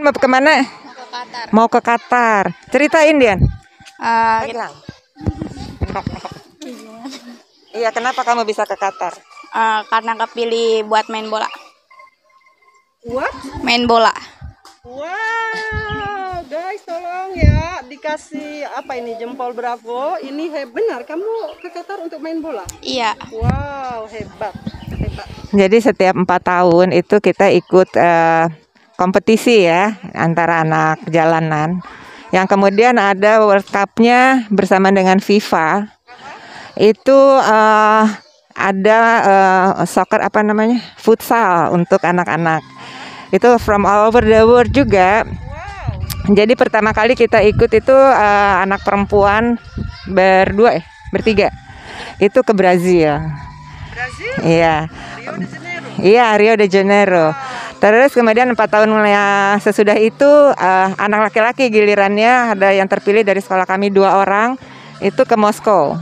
mau kemana? Mau ke Qatar. Ceritain, Dian. Pegang. Iya, kenapa kamu bisa ke Qatar? Karena kepilih buat main bola. What? Main bola. Wow, guys, tolong ya dikasih apa ini jempol bravo. Ini benar kamu ke Qatar untuk main bola? Iya. Wow, hebat, hebat. Jadi setiap 4 tahun itu kita ikut kompetisi ya antara anak jalanan. Yang kemudian ada World Cup-nya bersama dengan FIFA. Itu ada soccer apa namanya? Futsal untuk anak-anak. Itu from all over the world juga. Jadi pertama kali kita ikut itu anak perempuan bertiga. Itu ke Brazil. Brazil? Iya. Rio de Janeiro. Iya, Rio de Janeiro. Terus kemudian 4 tahun sesudah itu anak laki-laki gilirannya ada yang terpilih dari sekolah kami 2 orang itu ke Moskow.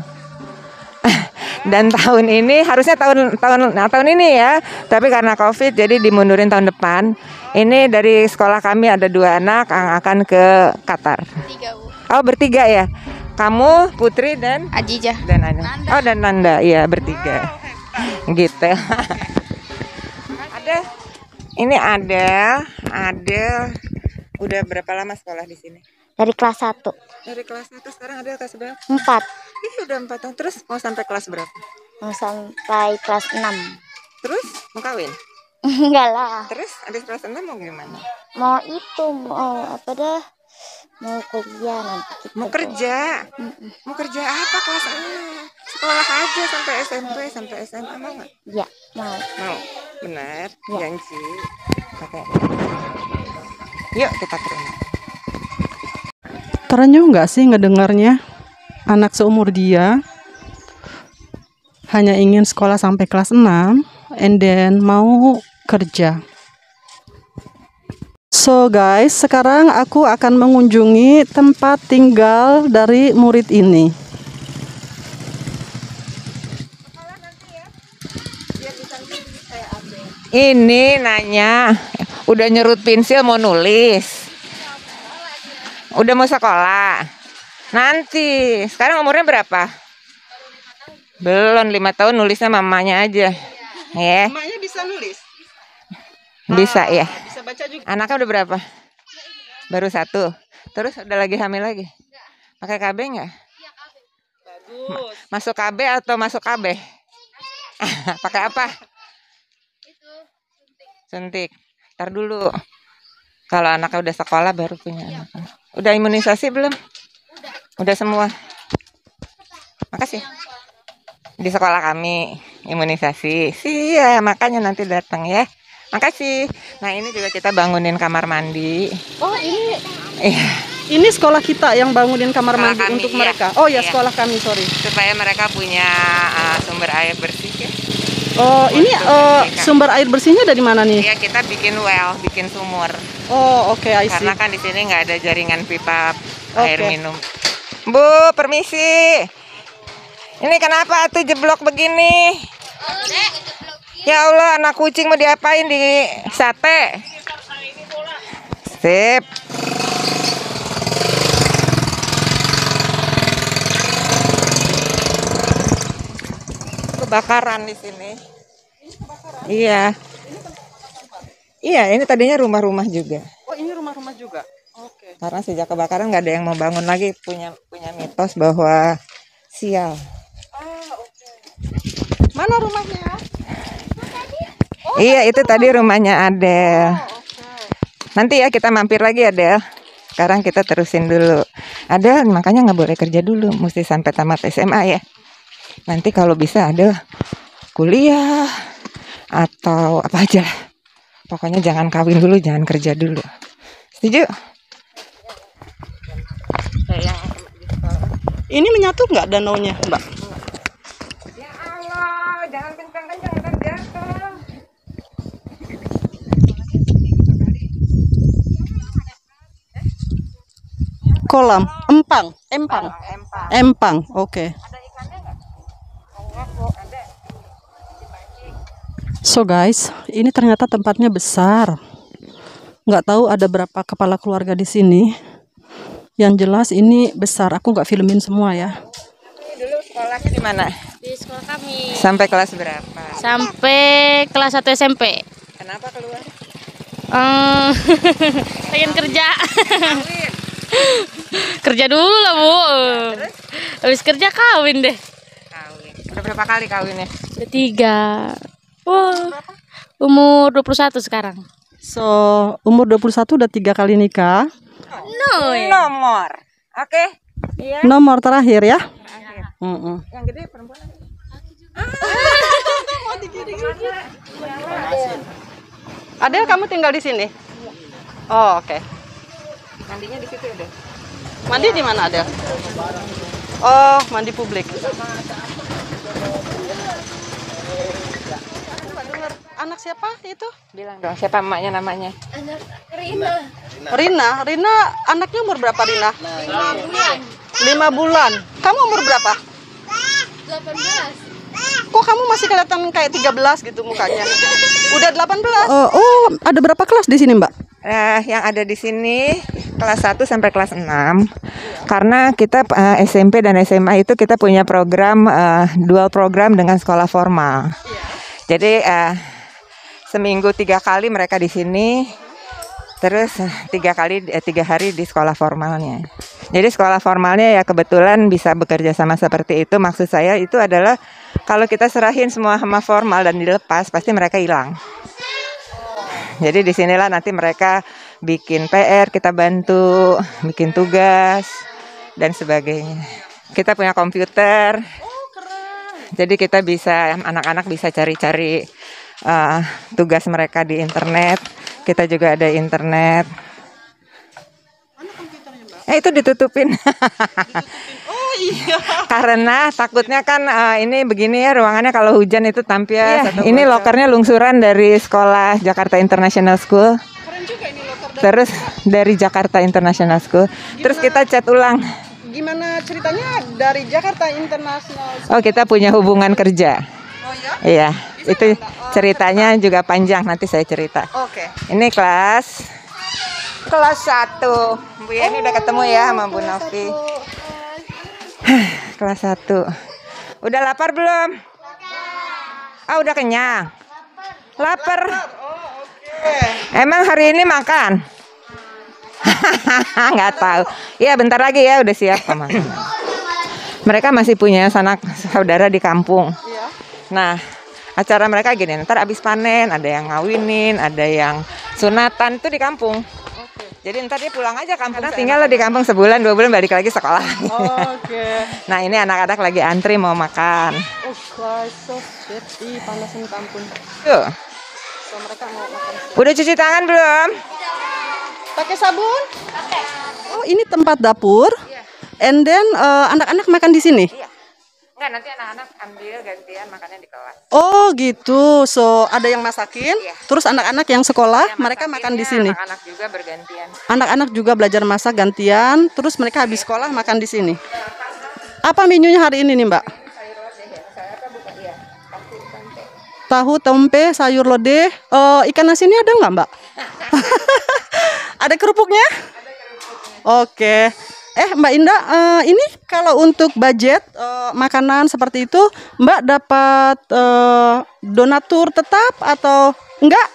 Dan tahun ini harusnya tahun ini ya, tapi karena COVID jadi dimundurin tahun depan. Ini dari sekolah kami ada 2 anak yang akan ke Qatar. 3, Bu. Oh, bertiga ya. Kamu, Putri dan Ajijah. dan Nanda. Oh, dan Nanda, iya bertiga. Gitu. Ini Adel. Udah berapa lama sekolah di sini? Dari kelas 1. Dari kelas 1 sekarang Adel kelas berapa? 4. Ih, udah 4 tahun. Terus mau sampai kelas berapa? Mau sampai kelas 6. Terus mau kawin? Enggak lah. Terus habis kelas 6 mau gimana? Mau apa dah? Mau kuliah nanti gitu. Mau kerja. Mau kerja apa kelas 6? Sekolah aja sampai SMP, sampai SMA mau nggak? Ya, mau. Mau. Benar. Ya. Janji. Oke. Yuk kita ke rumah. Terenyuh nggak sih ngedengarnya? Anak seumur dia hanya ingin sekolah sampai kelas 6 and then mau kerja. So guys, sekarang aku akan mengunjungi tempat tinggal dari murid ini. Ini nanya, udah nyerut pensil mau nulis. Udah mau sekolah. Nanti, sekarang umurnya berapa? Belum 5 tahun, nulisnya mamanya aja. Ya. Emaknya bisa nulis? Bisa ya. Bisa baca juga? Anaknya udah berapa? Baru 1. Terus udah lagi hamil lagi? Pakai KB nggak? Bagus. Masuk KB atau masuk KB? Pakai apa? Suntik. Ntar dulu. Kalau anaknya udah sekolah baru punya anak. Udah imunisasi belum? Udah semua. Makasih. Di sekolah kami imunisasi. Iya, makanya nanti datang ya. Makasih. Nah, ini juga kita bangunin kamar mandi. Oh, ini Iya, ini sekolah kita yang bangunin kamar Sekolah mandi kami, untuk iya. mereka. Oh ya, Iya. sekolah kami, sorry. supaya mereka punya sumber air bersih ya. Oh, ini Untuk sumber air bersihnya dari mana nih? Iya, kita bikin well, bikin sumur. Oh, oke, I see. Karena kan di sini nggak ada jaringan pipa air Oke. minum. Bu, permisi. Ini kenapa tuh jeblok begini? Ya Allah, anak kucing mau diapain di sate? Sip. Kebakaran di sini. Iya. Iya, ini tadinya rumah-rumah juga. Oh, ini rumah-rumah juga. Oke. Karena sejak kebakaran nggak ada yang mau bangun lagi, punya mitos bahwa sial. Mana rumahnya? Iya, itu tadi rumahnya Adel. Nanti ya kita mampir lagi Adel. Sekarang kita terusin dulu. Adel makanya nggak boleh kerja dulu, mesti sampai tamat SMA ya. Nanti kalau bisa Adel kuliah atau apa aja. Pokoknya jangan kawin dulu, jangan kerja dulu. Setuju? Ini menyatu nggak danaunya, Mbak? Ya Allah, jangan kencang-kencang ntar jatuh. Kolam, empang, oke. So guys, ini ternyata tempatnya besar. Nggak tahu ada berapa kepala keluarga di sini. Yang jelas ini besar. Aku nggak filmin semua ya. Dulu sekolahnya di mana? Di sekolah kami Sampai kelas berapa? sampai kelas 1 SMP. Kenapa keluar? Pengen kerja. Kerja dulu lah, Bu. Habis kerja kawin deh. Kawin. Udah berapa kali kawinnya? Udah 3. Wah. Umur 21 sekarang. So, umur 21 udah 3 kali nikah. No. Nomor. Oke. Iya. Nomor terakhir ya. Yang gede perempuan. Adel, kamu tinggal di sini? Oh, oke. Mandinya di situ udah. Mandi di mana, Adel? Oh, mandi publik. Anak siapa itu? Bilang dong, siapa emaknya namanya? Rina anaknya umur berapa, Rina? 5 bulan. Kamu umur berapa? 18. Kok kamu masih kelihatan kayak 13 gitu mukanya? Udah 18. Oh, ada berapa kelas di sini, Mbak? Yang ada di sini kelas 1 sampai kelas 6. Karena kita SMP dan SMA itu kita punya program dual program dengan sekolah formal. Jadi seminggu 3 kali mereka di sini. Terus 3 hari di sekolah formalnya. Jadi sekolah formalnya ya kebetulan bisa bekerja sama seperti itu. Maksud saya itu adalah kalau kita serahin semua sama formal dan dilepas pasti mereka hilang. Jadi disinilah nanti mereka bikin PR, kita bantu, bikin tugas dan sebagainya. Kita punya komputer. Jadi kita bisa, anak-anak bisa cari-cari tugas mereka di internet. Kita juga ada internet. Itu ditutupin. Oh iya. Karena takutnya kan ini begini ya ruangannya kalau hujan itu tampias. Ini lokernya lungsuran dari sekolah Jakarta International School. Keren juga ini loker. Terus dari Jakarta International School. Terus kita cat ulang. Gimana ceritanya dari Jakarta International? Oh, kita punya hubungan kerja. Oh ya? Iya, itu ceritanya juga panjang, nanti saya cerita. Oke. Ini kelas 1. Bu Yani udah ketemu ya sama Bu Novi. Kelas 1. Udah lapar belum? Udah kenyang. Lapar. Emang hari ini makan? Nggak tahu. Iya, bentar lagi ya udah siap makan. Mereka masih punya sanak saudara di kampung. Nah, acara mereka gini, ntar abis panen, ada yang ngawinin, ada yang sunatan, itu di kampung. Jadi ntar dia pulang aja kampung. Karena tinggal di kampung sebulan, 2 bulan balik lagi sekolah. Oke. Nah, ini anak-anak lagi antri mau makan. Oh guys, so sweet. Ih, panasin kampung. Tuh. So mereka mau makan. Udah cuci tangan belum? Pakai sabun? Pakai. Oh, ini tempat dapur. And then anak-anak makan di sini. Iya. Enggak, nanti anak-anak ambil gantian makannya di kelas. Oh gitu, so ada yang masakin, terus anak-anak yang sekolah mereka makan di sini. Anak-anak juga bergantian. Anak-anak juga belajar masak gantian, terus mereka habis sekolah makan di sini. Apa menunya hari ini nih, Mbak? Tahu tempe, sayur lodeh, ikan asinnya ada nggak, Mbak? Ada kerupuknya? Oke. Mbak Indah, ini kalau untuk budget makanan seperti itu, Mbak dapat donatur tetap atau enggak?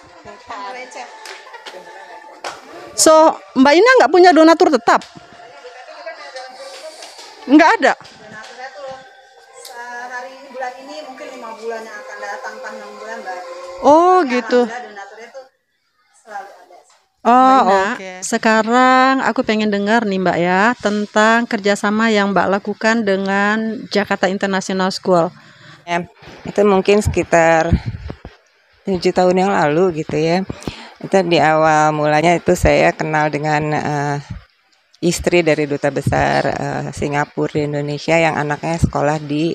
So, Mbak Indah nggak punya donatur tetap? Nggak ada? Donaturnya tuh hari bulan ini mungkin 5 bulan yang akan datang, 6 bulan baru. Oh gitu. Donaturnya tuh selalu ada. Oh, oke. Sekarang aku pengen dengar nih Mbak ya tentang kerjasama yang Mbak lakukan dengan Jakarta International School. Ya, itu mungkin sekitar 7 tahun yang lalu gitu ya. Itu di awal mulanya itu saya kenal dengan istri dari duta besar Singapura di Indonesia yang anaknya sekolah di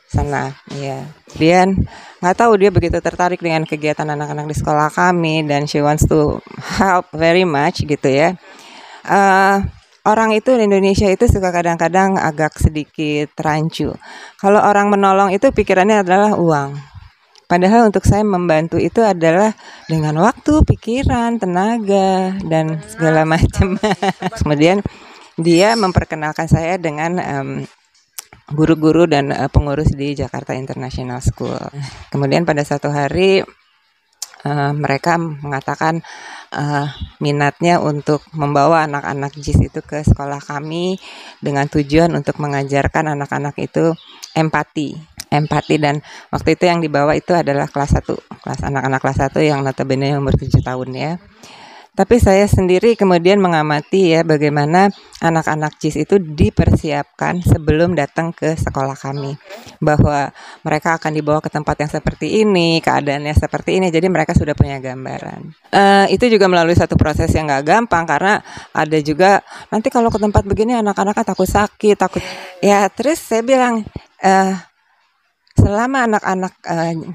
sana. Ya, Dian nggak tahu dia begitu tertarik dengan kegiatan anak-anak di sekolah kami dan she wants to help very much gitu ya. Orang itu di Indonesia itu suka kadang-kadang agak sedikit rancu. Kalau orang menolong itu pikirannya adalah uang. Padahal untuk saya membantu itu adalah dengan waktu, pikiran, tenaga, dan segala macam. Kemudian dia memperkenalkan saya dengan guru-guru dan pengurus di Jakarta International School. Kemudian pada satu hari mereka mengatakan minatnya untuk membawa anak-anak JIS itu ke sekolah kami dengan tujuan untuk mengajarkan anak-anak itu empati, dan waktu itu yang dibawa itu adalah kelas anak-anak kelas 1 yang notabene umur 7 tahun ya. Tapi saya sendiri kemudian mengamati ya bagaimana anak-anak JIS itu dipersiapkan sebelum datang ke sekolah kami, bahwa mereka akan dibawa ke tempat yang seperti ini, keadaannya seperti ini, jadi mereka sudah punya gambaran. Itu juga melalui satu proses yang gak gampang, karena ada juga nanti kalau ke tempat begini anak-anaknya takut sakit, ya. Terus saya bilang selama anak-anak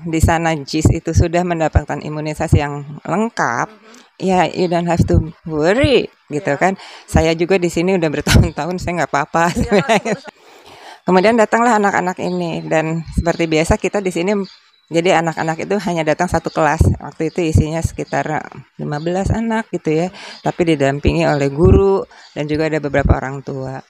di sana JIS itu sudah mendapatkan imunisasi yang lengkap, ya you don't have to worry gitu kan. Saya juga di sini udah bertahun-tahun, saya nggak apa-apa. Kemudian datanglah anak-anak ini, dan seperti biasa kita di sini, jadi anak-anak itu hanya datang satu kelas. Waktu itu isinya sekitar 15 anak gitu ya, tapi didampingi oleh guru dan juga ada beberapa orang tua.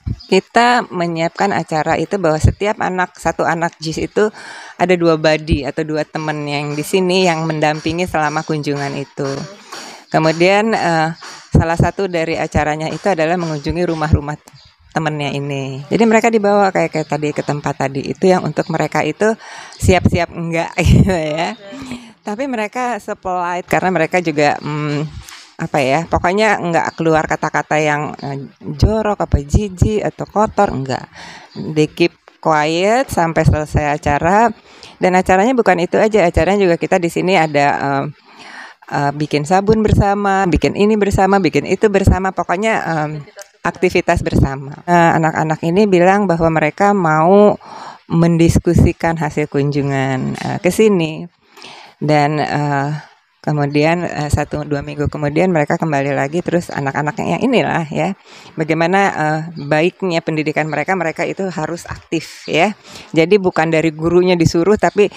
Kita menyiapkan acara itu bahwa setiap satu anak JIS itu ada 2 buddy atau 2 teman yang di sini yang mendampingi selama kunjungan itu. Kemudian salah satu dari acaranya itu adalah mengunjungi rumah-rumah temennya ini. Jadi mereka dibawa kayak tadi ke tempat tadi itu yang untuk mereka itu siap-siap enggak gitu ya. Tapi mereka polite karena mereka juga pokoknya enggak keluar kata-kata yang jorok, jijik atau kotor, enggak. They keep quiet sampai selesai acara. Dan acaranya bukan itu aja, acaranya juga kita di sini ada bikin sabun bersama, bikin ini bersama, bikin itu bersama, pokoknya aktivitas bersama. Anak-anak ini bilang bahwa mereka mau mendiskusikan hasil kunjungan ke sini. Dan kemudian 1-2 minggu kemudian mereka kembali lagi, terus anak-anaknya inilah ya bagaimana baiknya pendidikan mereka itu harus aktif ya. Jadi bukan dari gurunya disuruh, tapi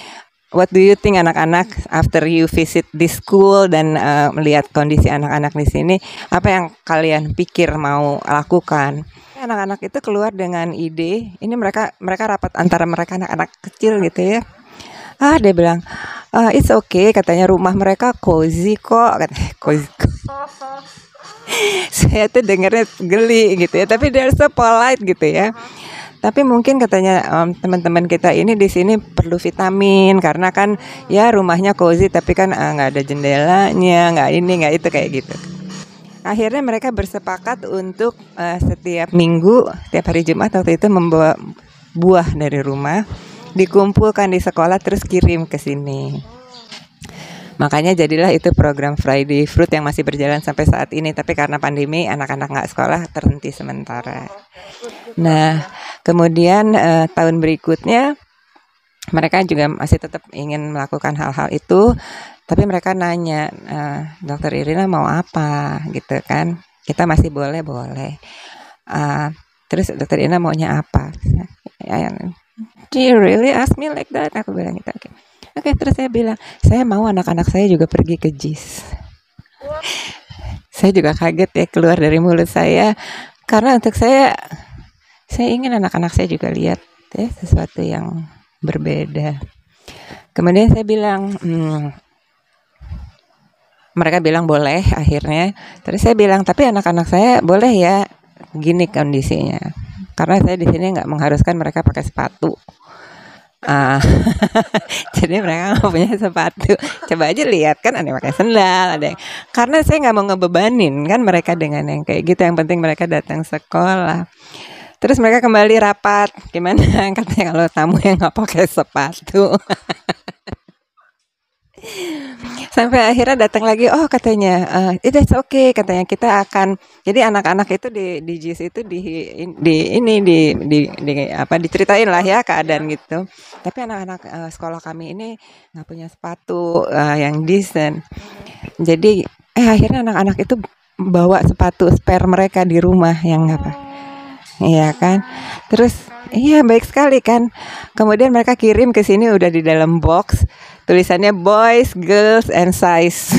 what do you think anak-anak after you visit this school dan melihat kondisi anak-anak di sini, apa yang kalian pikir mau lakukan? Anak-anak itu keluar dengan ide, ini mereka rapat antara mereka anak-anak kecil gitu ya. Dia bilang, it's okay, katanya rumah mereka cozy kok, katanya cozy. Saya tuh dengarnya geli gitu ya, tapi they're so polite gitu ya. Tapi mungkin katanya teman-teman kita ini di sini perlu vitamin karena kan ya rumahnya cozy tapi kan nggak ada jendelanya, nggak ini nggak itu kayak gitu. Akhirnya mereka bersepakat untuk setiap minggu, setiap hari Jumat waktu itu membawa buah dari rumah, dikumpulkan di sekolah terus kirim ke sini. Makanya jadilah itu program Friday Fruit yang masih berjalan sampai saat ini. Tapi karena pandemi anak-anak nggak sekolah terhenti sementara. Nah kemudian tahun berikutnya mereka juga masih tetap ingin melakukan hal-hal itu. Tapi mereka nanya, Dokter Irina mau apa gitu kan. Kita masih boleh. Terus Dokter Irina maunya apa? Do you really ask me like that? Aku bilang gitu. Oke, terus saya bilang, saya mau anak-anak saya juga pergi ke JIS. Saya juga kaget ya keluar dari mulut saya, karena untuk saya ingin anak-anak saya juga lihat ya sesuatu yang berbeda. Kemudian saya bilang, mereka bilang boleh akhirnya. Terus saya bilang, tapi anak-anak saya boleh ya gini kondisinya. Karena saya di sini nggak mengharuskan mereka pakai sepatu. Jadi mereka nggak punya sepatu. Coba aja lihat kan, ada yang pakai sendal, ada yang. Karena saya nggak mau ngebebanin kan mereka dengan yang kayak gitu. Yang penting mereka datang sekolah. Terus mereka kembali rapat. Gimana katanya kalau tamu yang nggak pakai sepatu. Sampai akhirnya datang lagi, katanya it's okay, katanya kita akan, jadi anak-anak itu di JIS itu diceritain lah ya keadaan gitu. Tapi anak-anak sekolah kami ini nggak punya sepatu yang decent. Jadi akhirnya anak-anak itu bawa sepatu spare mereka di rumah yang apa, iya kan. Terus Iya, baik sekali kan. Kemudian mereka kirim ke sini udah di dalam box, tulisannya boys, girls, and size.